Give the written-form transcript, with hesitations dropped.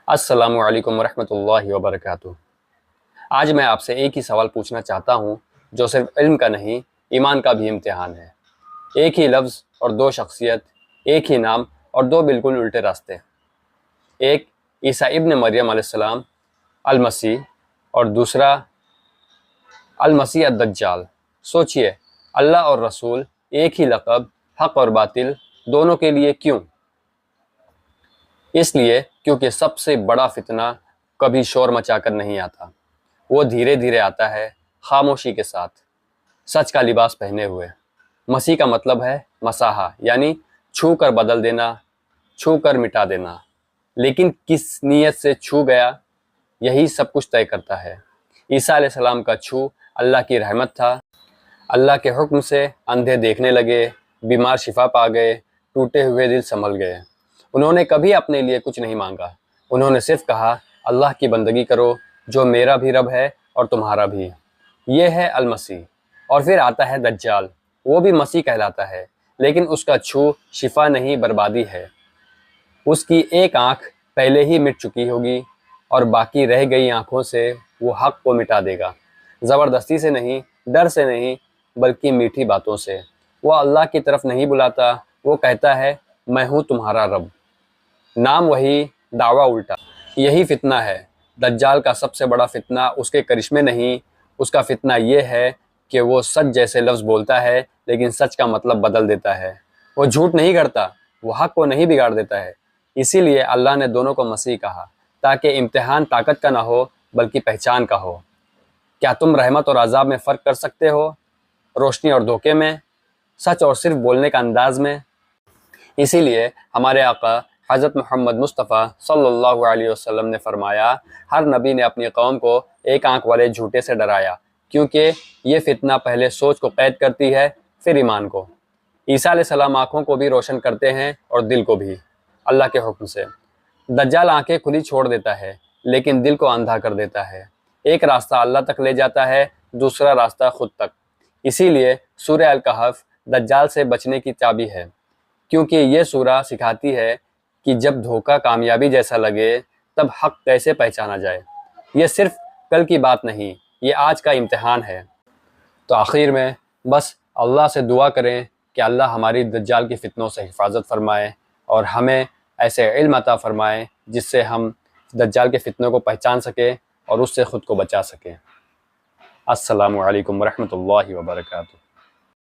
السلام علیکم ورحمۃ اللہ وبرکاتہ۔ آج میں آپ سے ایک ہی سوال پوچھنا چاہتا ہوں جو صرف علم کا نہیں، ایمان کا بھی امتحان ہے۔ ایک ہی لفظ اور دو شخصیت، ایک ہی نام اور دو بالکل الٹے راستے۔ ایک عیسیٰ ابن مریم علیہ السلام المسیح اور دوسرا المسیح الدجال۔ سوچئے، اللہ اور رسول، ایک ہی لقب، حق اور باطل دونوں کے لیے کیوں؟ اس لیے کیونکہ سب سے بڑا فتنہ کبھی شور مچا کر نہیں آتا، وہ دھیرے دھیرے آتا ہے، خاموشی کے ساتھ، سچ کا لباس پہنے ہوئے۔ مسیح کا مطلب ہے مساحہ، یعنی چھو کر بدل دینا، چھو کر مٹا دینا۔ لیکن کس نیت سے چھو گیا، یہی سب کچھ طے کرتا ہے۔ عیسیٰ علیہ السلام کا چھو اللہ کی رحمت تھا۔ اللہ کے حکم سے اندھے دیکھنے لگے، بیمار شفا پا گئے، ٹوٹے ہوئے دل سنبھل گئے۔ انہوں نے کبھی اپنے لیے کچھ نہیں مانگا، انہوں نے صرف کہا اللہ کی بندگی کرو جو میرا بھی رب ہے اور تمہارا بھی۔ یہ ہے المسیح۔ اور پھر آتا ہے دجال، وہ بھی مسیح کہلاتا ہے، لیکن اس کا چھو شفا نہیں، بربادی ہے۔ اس کی ایک آنکھ پہلے ہی مٹ چکی ہوگی اور باقی رہ گئی آنکھوں سے وہ حق کو مٹا دے گا، زبردستی سے نہیں، ڈر سے نہیں، بلکہ میٹھی باتوں سے۔ وہ اللہ کی طرف نہیں بلاتا، وہ کہتا ہے میں ہوں تمہارا رب۔ نام وہی، دعویٰ الٹا۔ یہی فتنہ ہے۔ دجال کا سب سے بڑا فتنہ اس کے کرشمے نہیں، اس کا فتنہ یہ ہے کہ وہ سچ جیسے لفظ بولتا ہے لیکن سچ کا مطلب بدل دیتا ہے۔ وہ جھوٹ نہیں کرتا، وہ حق کو نہیں بگاڑ دیتا ہے۔ اسی لیے اللہ نے دونوں کو مسیح کہا، تاکہ امتحان طاقت کا نہ ہو بلکہ پہچان کا ہو۔ کیا تم رحمت اور عذاب میں فرق کر سکتے ہو؟ روشنی اور دھوکے میں؟ سچ اور صرف بولنے کا انداز میں؟ اسی لیے ہمارے آقا حضرت محمد مصطفیٰ صلی اللہ علیہ وسلم نے فرمایا، ہر نبی نے اپنی قوم کو ایک آنکھ والے جھوٹے سے ڈرایا، کیونکہ یہ فتنہ پہلے سوچ کو قید کرتی ہے، پھر ایمان کو۔ عیسیٰ علیہ السلام آنکھوں کو بھی روشن کرتے ہیں اور دل کو بھی، اللہ کے حکم سے۔ دجال آنکھیں کھلی چھوڑ دیتا ہے لیکن دل کو اندھا کر دیتا ہے۔ ایک راستہ اللہ تک لے جاتا ہے، دوسرا راستہ خود تک۔ اسی لیے سورہ الکہف دجال سے بچنے کی چابی ہے، کیونکہ یہ سورہ سکھاتی ہے کہ جب دھوکہ کامیابی جیسا لگے تب حق کیسے پہچانا جائے۔ یہ صرف کل کی بات نہیں، یہ آج کا امتحان ہے۔ تو آخر میں بس اللہ سے دعا کریں کہ اللہ ہماری دجال کی فتنوں سے حفاظت فرمائے اور ہمیں ایسے علم عطا فرمائے جس سے ہم دجال کے فتنوں کو پہچان سکیں اور اس سے خود کو بچا سکیں۔ السلام علیکم ورحمۃ اللہ وبرکاتہ۔